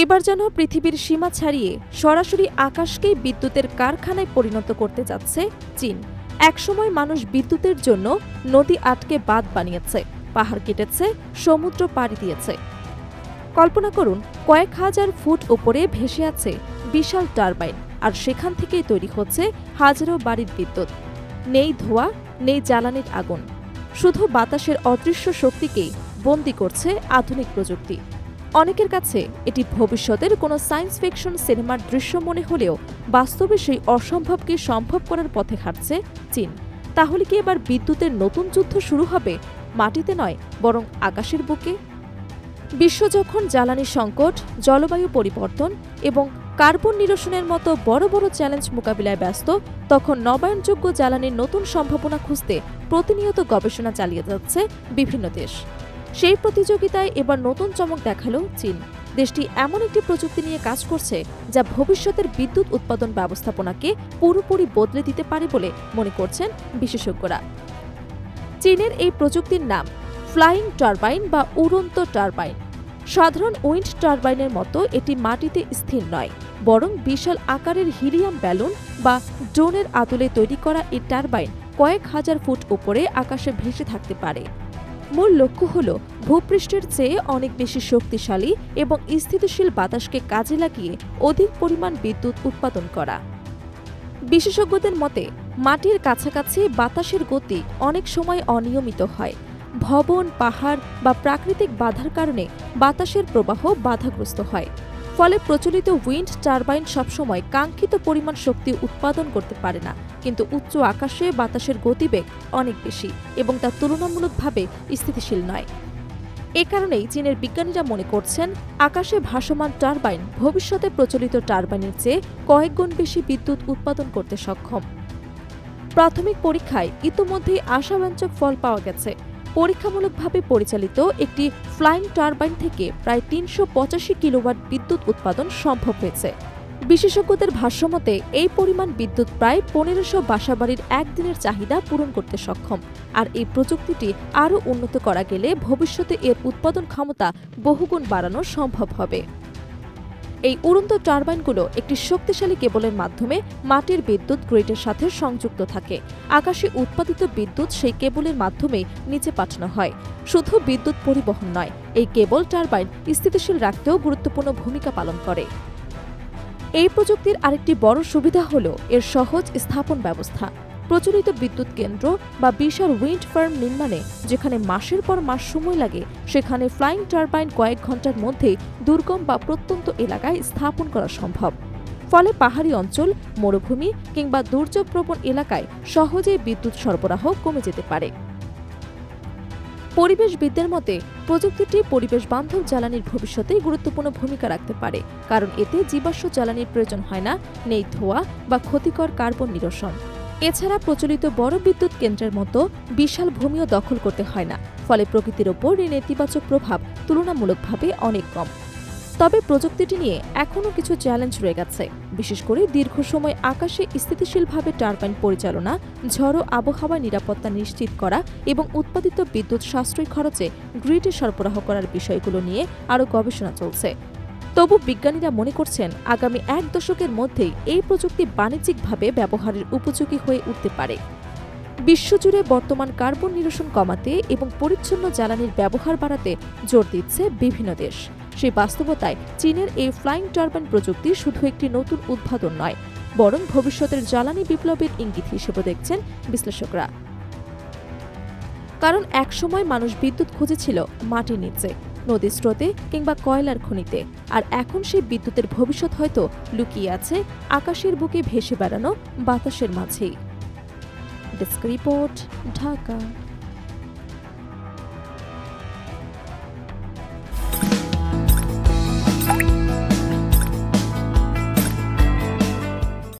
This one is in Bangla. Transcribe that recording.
এবার যেন পৃথিবীর সীমা ছাড়িয়ে সরাসরি আকাশকেই বিদ্যুতের কারখানায় পরিণত করতে যাচ্ছে চীন। একসময় মানুষ বিদ্যুতের জন্য নদী আটকে বাঁধ বানিয়েছে, পাহাড় কেটেছে, সমুদ্র পাড়ি দিয়েছে। কল্পনা করুন, কয়েক হাজার ফুট উপরে ভেসে আছে বিশাল টারবাইন, আর সেখান থেকেই তৈরি হচ্ছে হাজারো বাড়ির বিদ্যুৎ। নেই ধোঁয়া, নেই জ্বালানির আগুন, শুধু বাতাসের অদৃশ্য শক্তিকেই বন্দী করছে আধুনিক প্রযুক্তি। অনেকের কাছে এটি ভবিষ্যতের কোনো সায়েন্স ফিকশন সিনেমার দৃশ্য মনে হলেও বাস্তবে সেই অসম্ভবকে সম্ভব করার পথে হাঁটছে চীন। তাহলে কি এবার বিদ্যুতের নতুন যুদ্ধ শুরু হবে, মাটিতে নয় বরং আকাশের বুকে? বিশ্ব যখন জ্বালানি সংকট, জলবায়ু পরিবর্তন এবং কার্বন নিরসনের মতো বড় বড় চ্যালেঞ্জ মোকাবিলায় ব্যস্ত, তখন নবায়নযোগ্য জ্বালানির নতুন সম্ভাবনা খুঁজতে প্রতিনিয়ত গবেষণা চালিয়ে যাচ্ছে বিভিন্ন দেশ। সেই প্রতিযোগিতায় এবার নতুন চমক দেখালো চীন। দেশটি এমন একটি প্রযুক্তি নিয়ে কাজ করছে যা ভবিষ্যতের বিদ্যুৎ উৎপাদন ব্যবস্থাপনাকে পুরোপুরি বদলে দিতে পারে বলে মনে করছেন বিশেষজ্ঞরা। চীনের এই প্রযুক্তির নাম ফ্লাইং টারবাইন বা উড়ন্ত টারবাইন। সাধারণ উইন্ড টারবাইনের মতো এটি মাটিতে স্থির নয়, বরং বিশাল আকারের হিলিয়াম ব্যালুন বা ড্রোনের আদলে তৈরি করা এই টারবাইন কয়েক হাজার ফুট উপরে আকাশে ভেসে থাকতে পারে। মূল লক্ষ্য হল ভূপৃষ্ঠের চেয়ে অনেক বেশি শক্তিশালী এবং স্থিতিশীল বাতাসকে কাজে লাগিয়ে অধিক পরিমাণ বিদ্যুৎ উৎপাদন করা। বিশেষজ্ঞদের মতে, মাটির কাছাকাছি বাতাসের গতি অনেক সময় অনিয়মিত হয়। ভবন, পাহাড় বা প্রাকৃতিক বাধার কারণে বাতাসের প্রবাহ বাধাগ্রস্ত হয়। ফলে প্রচলিত উইন্ড টারবাইন সবসময় কাঙ্ক্ষিত পরিমাণ শক্তি উৎপাদন করতে পারে না। কিন্তু উচ্চ আকাশে বাতাসের গতিবেগ অনেক বেশি এবং তা তুলনামূলকভাবে স্থিতিশীল নয়। এ কারণেই চীনের বিজ্ঞানীরা মনে করছেন, আকাশে ভাসমান টারবাইন ভবিষ্যতে প্রচলিত টারবাইনের চেয়ে কয়েক গুণ বেশি বিদ্যুৎ উৎপাদন করতে সক্ষম। প্রাথমিক পরীক্ষায় ইতোমধ্যেই আশাব্যঞ্জক ফল পাওয়া গেছে। পরীক্ষামূলকভাবে পরিচালিত একটি ফ্লাইং টারবাইন থেকে প্রায় ৩৮৫ কিলোওয়াট বিদ্যুৎ উৎপাদন সম্ভব হয়েছে। বিশেষজ্ঞদের ভাষ্যমতে এই পরিমাণ বিদ্যুৎ প্রায় ১৫০০ বাসাবাড়ির একদিনের চাহিদা পূরণ করতে সক্ষম। আর এই প্রযুক্তিটি আরও উন্নত করা গেলে ভবিষ্যতে এর উৎপাদন ক্ষমতা বহুগুণ বাড়ানো সম্ভব হবে। এই উড়ন্ত টারবাইনগুলো একটি শক্তিশালী কেবলের মাধ্যমে মাটির বিদ্যুৎ গ্রিডের সাথে সংযুক্ত থাকে। আকাশে উৎপাদিত বিদ্যুৎ সেই কেবলের মাধ্যমে নিচে পাঠানো হয়। শুধু বিদ্যুৎ পরিবহন নয়, এই কেবল টারবাইন স্থিতিশীল রাখতেও গুরুত্বপূর্ণ ভূমিকা পালন করে। এই প্রযুক্তির আরেকটি বড় সুবিধা হল এর সহজ স্থাপন ব্যবস্থা। প্রচলিত বিদ্যুৎ কেন্দ্র বা বিশাল উইন্ড ফার্ম নির্মাণে যেখানে মাসের পর মাস সময় লাগে, সেখানে ফ্লাইং টারবাইন কয়েক ঘন্টার মধ্যেই দুর্গম বা প্রত্যন্ত এলাকায় স্থাপন করা সম্ভব। ফলে পাহাড়ি অঞ্চল, মরুভূমি কিংবা দুর্যোগপ্রবণ এলাকায় সহজেই বিদ্যুৎ সরবরাহ কমে যেতে পারে। পরিবেশবিদদের মতে, প্রযুক্তিটি পরিবেশ বান্ধব জ্বালানির ভবিষ্যতে গুরুত্বপূর্ণ ভূমিকা রাখতে পারে, কারণ এতে জীবাশ্ম জ্বালানির প্রয়োজন হয় না, নেই ধোঁয়া বা ক্ষতিকর কার্বন নিরসন। এছাড়া প্রচলিত বড় বিদ্যুৎ কেন্দ্রের মতো বিশাল ভূমিও দখল করতে হয় না, ফলে প্রকৃতির ওপর এর নেতিবাচক প্রভাব তুলনামূলকভাবে অনেক কম। তবে প্রযুক্তিটি নিয়ে এখনও কিছু চ্যালেঞ্জ রয়ে গেছে, বিশেষ করে দীর্ঘ সময় আকাশে স্থিতিশীলভাবে টারবাইন পরিচালনা, ঝড়ো আবহাওয়া নিরাপত্তা নিশ্চিত করা এবং উৎপাদিত বিদ্যুৎ সাশ্রয়ী খরচে গ্রিডে সরবরাহ করার বিষয়গুলো নিয়ে আরও গবেষণা চলছে। তবু বিজ্ঞানীরা মনে করছেন, আগামী ১ দশকের মধ্যেই এই প্রযুক্তি বাণিজ্যিকভাবে ব্যবহারের উপযোগী হয়ে উঠতে পারে। বিশ্বজুড়ে বর্তমান কার্বন নিরসন কমাতে এবং পরিচ্ছন্ন জ্বালানির ব্যবহার বাড়াতে জোর দিচ্ছে বিভিন্ন দেশ। সেই বাস্তবতায় চীনের এই ফ্লাইং টারবাইন প্রযুক্তি শুধু একটি নতুন উদ্ভাবন নয়, বরং ভবিষ্যতের জ্বালানি বিপ্লবের ইঙ্গিত হিসেবে দেখছেন বিশ্লেষকরা। কারণ একসময় মানুষ বিদ্যুৎ খুঁজেছিল মাটির নিচে, নদীর স্রোতে কিংবা কয়লার খনিতে, আর এখন সেই বিদ্যুতের ভবিষ্যৎ হয়তো লুকিয়ে আছে আকাশের বুকে ভেসে বেড়ানো বাতাসের মাঝেই। Desk report, Dhaka.